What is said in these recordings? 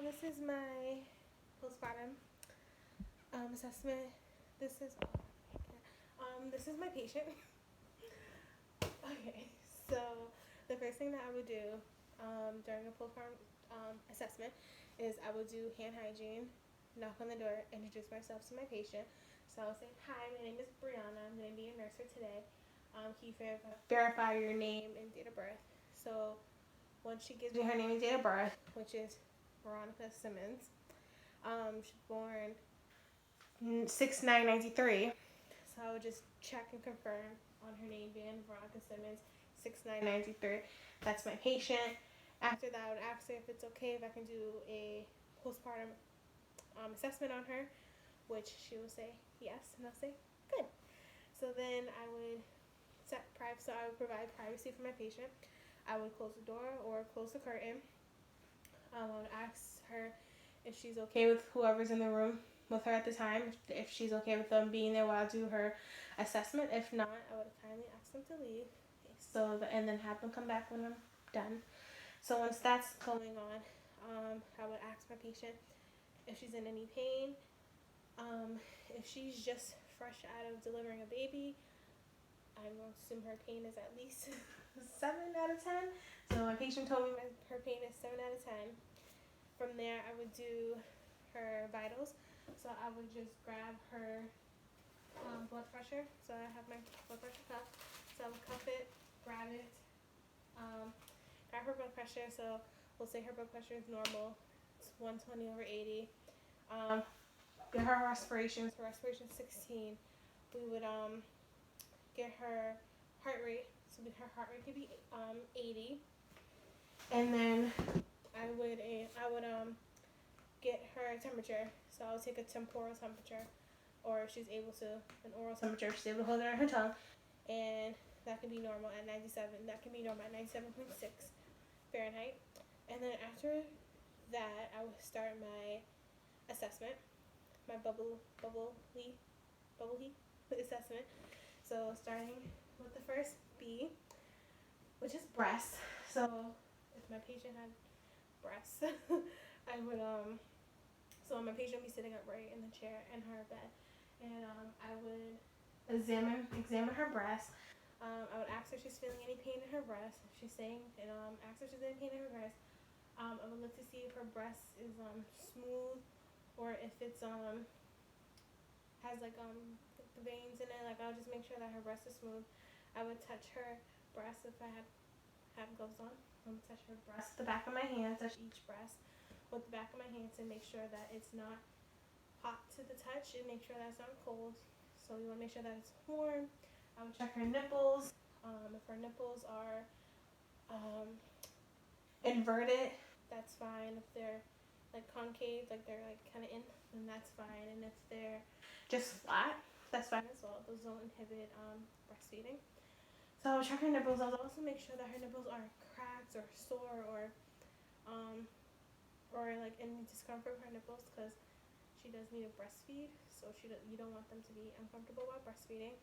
This is my postpartum assessment. This is my patient. Okay, so the first thing that I would do during a postpartum assessment is I would do hand hygiene, knock on the door, introduce myself to my patient. So I'll say, "Hi, my name is Brianna. I'm going to be your nurse for today. Can you verify your name and date of birth?" So once she gives me her name and date of birth, which is Veronica Simmons, she's born 6/9/93. So I would just check and confirm on her name being Veronica Simmons, 6/9/93. That's my patient. After that, I would ask her if it's okay if I can do a postpartum assessment on her, which she will say yes, and I'll say good. So then I would I would provide privacy for my patient. I would close the door or close the curtain. I would ask her if she's okay with whoever's in the room with her at the time, if she's okay with them being there while I do her assessment. If not, I would kindly ask them to leave. And then have them come back when I'm done. So once that's going on, I would ask my patient if she's in any pain. If she's just fresh out of delivering a baby, I'm going to assume her pain is at least 7 out of 10. So my patient told me her pain is 7 out of 10. From there, I would do her vitals. So I would just grab her blood pressure. So I have my blood pressure cuff. So I would cuff it, grab it, grab her blood pressure. So we'll say her blood pressure is normal. It's 120/80. Get her respiration. Her respiration is 16. We would get her heart rate. So her heart rate could be 80. And then I would get her temperature. So I'll take a temporal temperature, or if she's able to, an oral temperature. If she's able to hold it on her tongue, and that can be normal at 97. That can be normal at 97.6 Fahrenheit. And then after that, I would start my assessment, my bubbly assessment. So starting with the first B, which is breast. So if my patient had breasts, I would so my patient would be sitting upright in the chair in her bed, and I would examine her breast. I would ask her if she's feeling any pain in her breast. If she's saying, and ask her if she's any pain in her breast. I would look to see if her breast is smooth, or if it's has like the veins in it. Like I'll just make sure that her breast is smooth. I would touch her breast if I have gloves on. I would touch her breast, the back of my hand, touch each breast with the back of my hand to make sure that it's not hot to the touch and make sure that it's not cold. So you want to make sure that it's warm. I would check her nipples. If her nipples are inverted, that's fine. If they're like concave, like they're like kind of in, then that's fine. And if they're just flat, that's fine as well. Those don't inhibit breastfeeding. So I would check her nipples. I would also make sure that her nipples aren't cracked or sore or like any discomfort with her nipples, because she does need to breastfeed. So you don't want them to be uncomfortable while breastfeeding.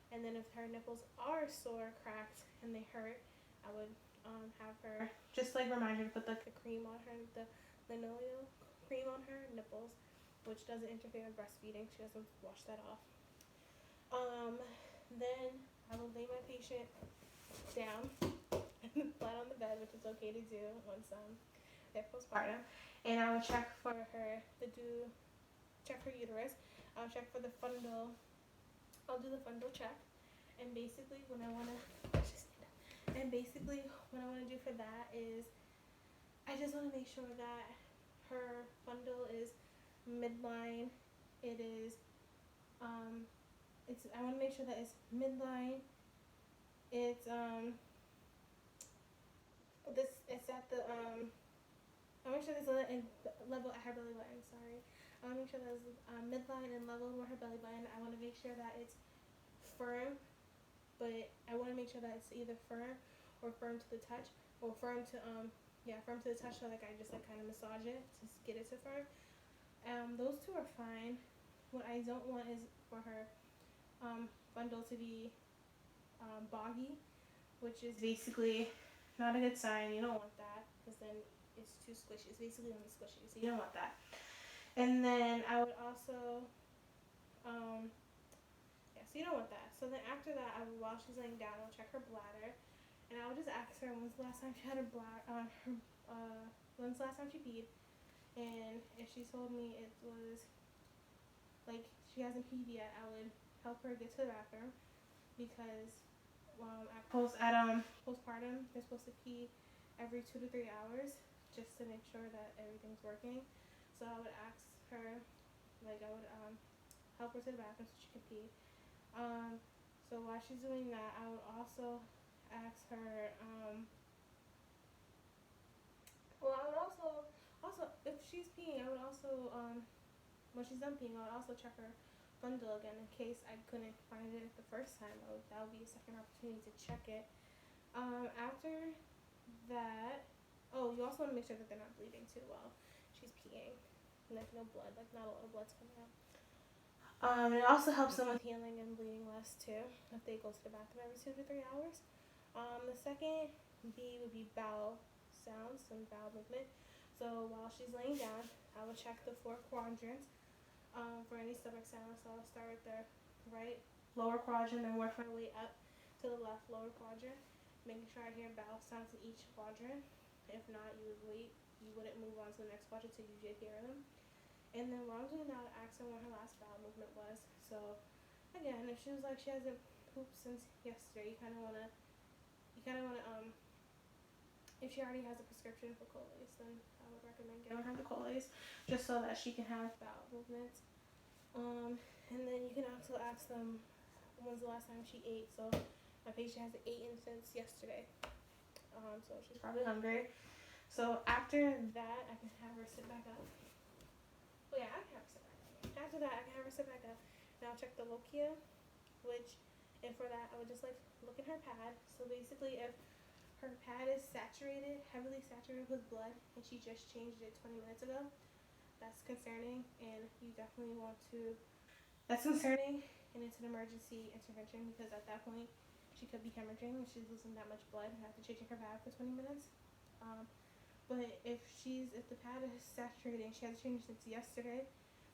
And then if her nipples are sore, cracked, and they hurt, I would have her just like remind her to put like the cream on her, the linoleum cream on her nipples, which doesn't interfere with breastfeeding. She doesn't wash that off. Then I will lay my patient down flat on the bed, which is okay to do once they're postpartum, and I would check for her check her uterus. I'll check for the fundal. I'll do the fundal check, and basically what I want to do for that is I just want to make sure that her fundal is midline. It is I want to make sure that it's midline. It's it's at the I want to make sure there's a level at her belly button. Sorry, I want to make sure that it's midline and level with her belly button. I want to make sure that it's firm, but I want to make sure that it's either firm or firm to the touch, or firm to firm to the touch. So like I just like kind of massage it to get it to firm. Those two are fine. What I don't want is for her fundal to be boggy, which is basically not a good sign. You don't want that, because then it's too squishy. It's basically gonna be squishy, so you don't want that. And then I would also, yeah, so you don't want that. So then after that, while she's laying down, I'll check her bladder, and I would just ask her when's the last time she had her bladder, when's the last time she peed, and if she told me it was like she hasn't peed yet, I would help her get to the bathroom because postpartum they're supposed to pee every 2 to 3 hours just to make sure that everything's working. So I would ask her, like I would help her to the bathroom so she can pee. So while she's doing that, I would also ask her. Well, I would also if she's peeing, I would also when she's done peeing, I would also check her bundle again in case I couldn't find it the first time. That would be a second opportunity to check it. After that, oh, you also want to make sure that they're not bleeding too while she's peeing. Like no blood, like not a lot of blood's coming out. It also helps them with healing and bleeding less too if they go to the bathroom every 2 to 3 hours. The second B would be bowel sounds and bowel movement. So while she's laying down, I will check the 4 quadrants for any stomach sounds. So I'll start with the right lower quadrant and work my way up to the left lower quadrant, making sure I hear bowel sounds in each quadrant. If not, you would wait. You wouldn't move on to the next quadrant till you did hear them. And then while I'm doing that, I asked her when her last bowel movement was. So again, if she was like she hasn't pooped since yesterday, you kind of wanna if she already has a prescription for Colace, then I would recommend giving her the Colace just so that she can have bowel movements. And then you can also ask them when's the last time she ate. So my patient hasn't eaten since yesterday, so she's probably hungry. So after that, I can have her sit back up. Well, yeah, I can have her sit back up. After that, I can have her sit back up. Now I'll check the lochia, and for that, I would just like look at her pad. So basically, if her pad is saturated, heavily saturated with blood, and she just changed it 20 minutes ago, that's concerning, and you definitely want to. That's concerning, and it's an emergency intervention because at that point, she could be hemorrhaging if she's losing that much blood after changing her pad for 20 minutes. But if the pad is saturated and she hasn't changed since yesterday,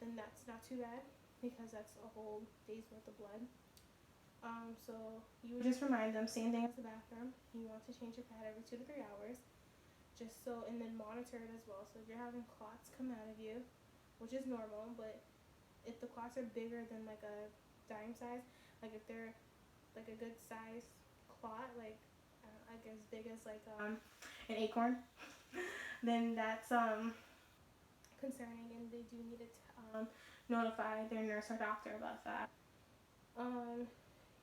then that's not too bad because that's a whole day's worth of blood. So you would just remind them, same thing as the bathroom. You want to change your pad every 2 to 3 hours, and then monitor it as well. So if you're having clots come out of you, which is normal, but if the clots are bigger than like a dime size, like if they're like a good size clot, like as big as like an acorn, then that's concerning, and they do need to notify their nurse or doctor about that.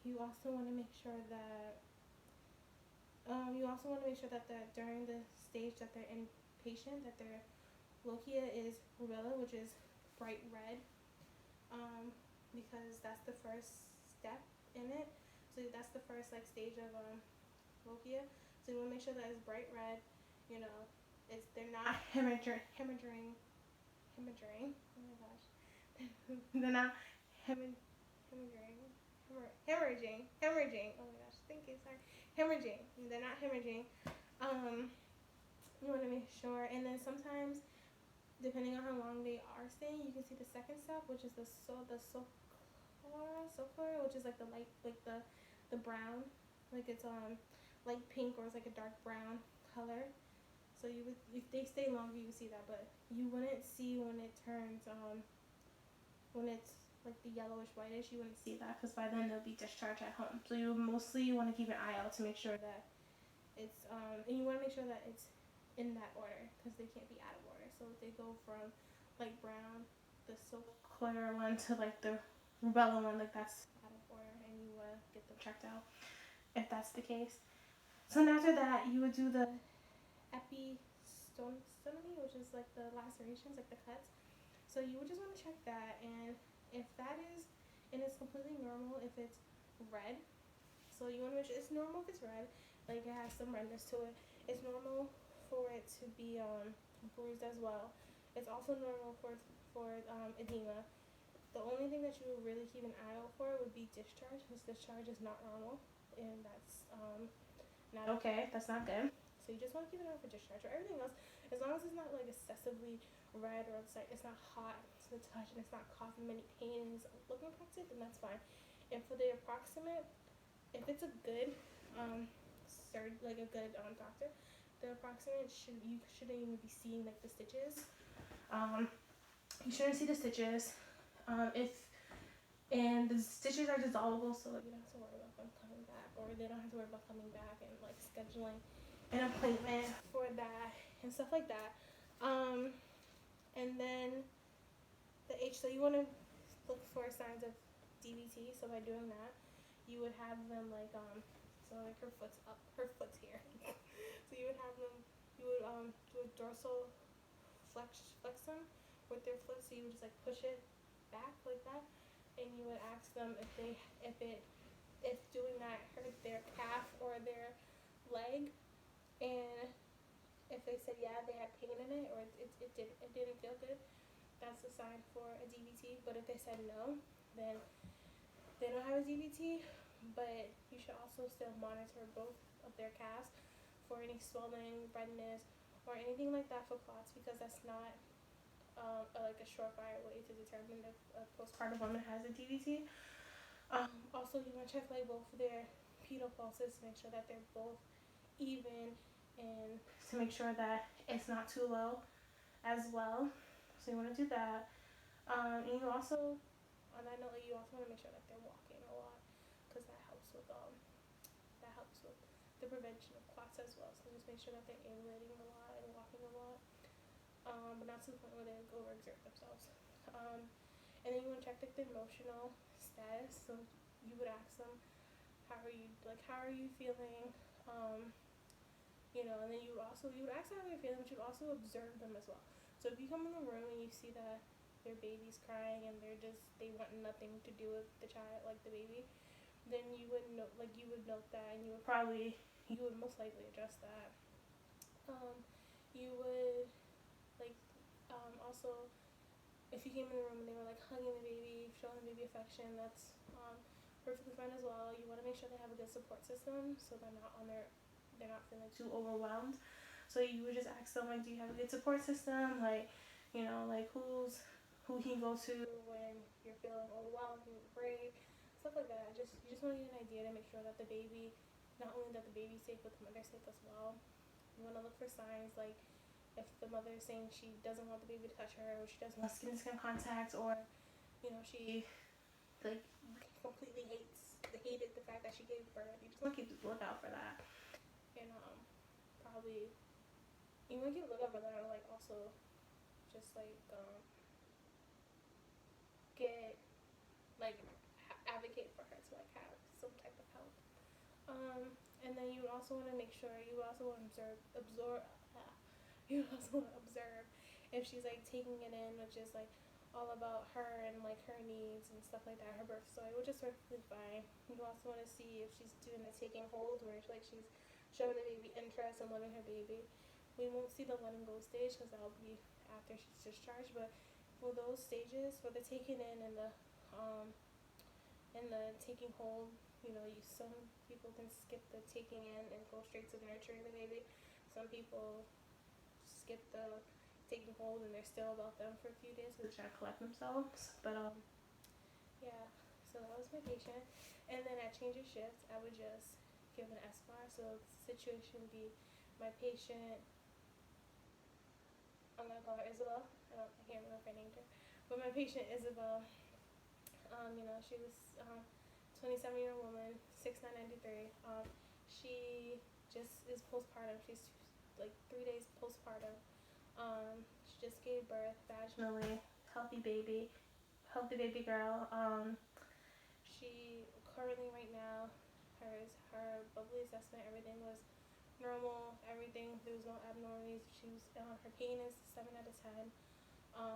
You also want to make sure that during the stage that they're inpatient, that their lochia is rubella, which is bright red, because that's the first step in it. So that's the first like stage of lochia. So you want to make sure that it's bright red. You know, they're not hemorrhaging. Oh my gosh, they're not hemorrhaging. Hemorrhaging. Oh my gosh, thank you. Sorry, hemorrhaging. They're not hemorrhaging. You want to make sure, and then sometimes, depending on how long they are staying, you can see the second step, which is the sulfur, which is like the light, like the brown, like it's light pink or it's like a dark brown color. So you would, if they stay longer, you would see that, but you wouldn't see when it turns when it's like the yellowish whitish. You wouldn't see that because by then they'll be discharged at home. So you mostly want to keep an eye out to make sure that it's and you want to make sure that it's in that order because they can't be out of order. So if they go from like brown, the silk clear one, to like the rubella one, like that's out of order, and you want to get them checked out if that's the case. So then after that, you would do the episiotomy, which is like the lacerations, like the cuts. So you would just want to check that, and if that is, and it's completely normal if it's red. So you want to make sure it's normal if it's red, like it has some redness to it. It's normal for it to be bruised as well. It's also normal for edema. The only thing that you would really keep an eye out for would be discharge, because discharge is not normal, and that's not okay. That's not good. So you just want to keep an eye out for discharge. For everything else, As long as it's not like excessively red or it's not hot to the touch and it's not causing many pain and it's looking proximate, then that's fine. And for the approximate, if it's a good like a good doctor, the approximate you shouldn't even be seeing like the stitches. You shouldn't see the stitches. If and the stitches are dissolvable, so you don't have to worry about them coming back, or they don't have to worry about coming back and like scheduling an appointment for that and stuff like that. And then so you want to look for signs of DVT. So by doing that, you would have them like so like her foot's up, her foot's here. So you would have them, you would do a dorsal flex them with their foot. So you would just like push it back like that, and you would ask them if doing that hurt their calf or their leg, and if they said yeah, they had pain in it, or it didn't feel good, that's a sign for a DVT. But if they said no, then they don't have a DVT. But you should also still monitor both of their calves for any swelling, redness, or anything like that for clots, because that's not like a surefire way to determine if a postpartum woman has a DVT. Also, you want to check like both of their pedal pulses to make sure that they're both even, and to make sure that it's not too low as well. So you want to do that. And you also, on that note, you also want to make sure that they're walking a lot, because that helps with the prevention of clots as well. So just make sure that they're ambulating a lot and walking a lot, but not to the point where they overexert themselves. And then you want to check like their emotional status. So you would ask them, how are you feeling? And then you would ask how they're feeling, but you would also observe them as well. So if you come in the room and you see that their baby's crying and they want nothing to do with the child, like the baby, then you would note that, and you would most likely address that. You would also, if you came in the room and they were like hugging the baby, showing the baby affection, that's perfectly fine as well. You want to make sure they have a good support system, so they're not feeling too overwhelmed. So you would just ask them like, do you have a good support system? Like, like who can you go to when you're feeling overwhelmed, you afraid, stuff like that. You just want to get an idea to make sure that the baby, not only that the baby's safe, but the mother's safe as well. You want to look for signs like if the mother is saying she doesn't want the baby to touch her, or she doesn't want skin-to-skin contact, or she like completely hated the fact that she gave birth. You just want to keep a lookout for that, and probably you want to keep a lookout for that, or like also just like get like advocate for her to like have some type of help. And then you also want to make sure you also want to you also want to observe if she's like taking it in, which is like all about her and like her needs and stuff like that, her birth story, which is perfectly fine. You also want to see if she's doing the taking hold, where like she's showing the baby interest and loving her baby. We won't see the letting go stage because that'll be after she's discharged, but for those stages, for the taking in and the taking hold, some people can skip the taking in and go straight to nurturing the baby. Some people skip the taking hold and they're still about them for a few days because they're trying to collect themselves. But yeah, so that was my patient. And then at change of shift, I would just give an SBAR. So the situation would be my patient, I'm gonna call her Isabel. I can't remember if I named her, but my patient Isabel, she was 27-year-old woman, 6'9", 93. She just is postpartum. She's like 3 days postpartum. She just gave birth vaginally, healthy baby girl. She currently right now, her bubbly assessment, everything was normal. Everything, there was no abnormalities. She was her pain is 7 out of 10.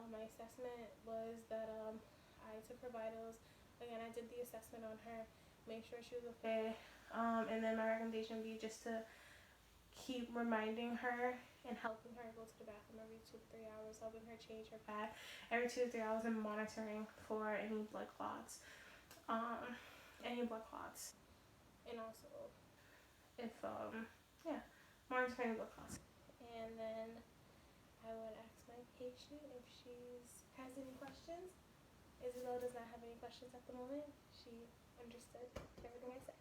My assessment was that I took her vitals. Again, I did the assessment on her, make sure she was okay. And then my recommendation would be just to keep reminding her and helping her go to the bathroom every 2 to 3 hours, helping her change her pad every 2 to 3 hours, and monitoring for any blood clots. And also if monitoring blood clots. And then patient if she has any questions. Isabel does not have any questions at the moment. She understood everything I said.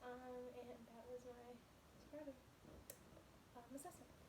And that was my postpartum assessment.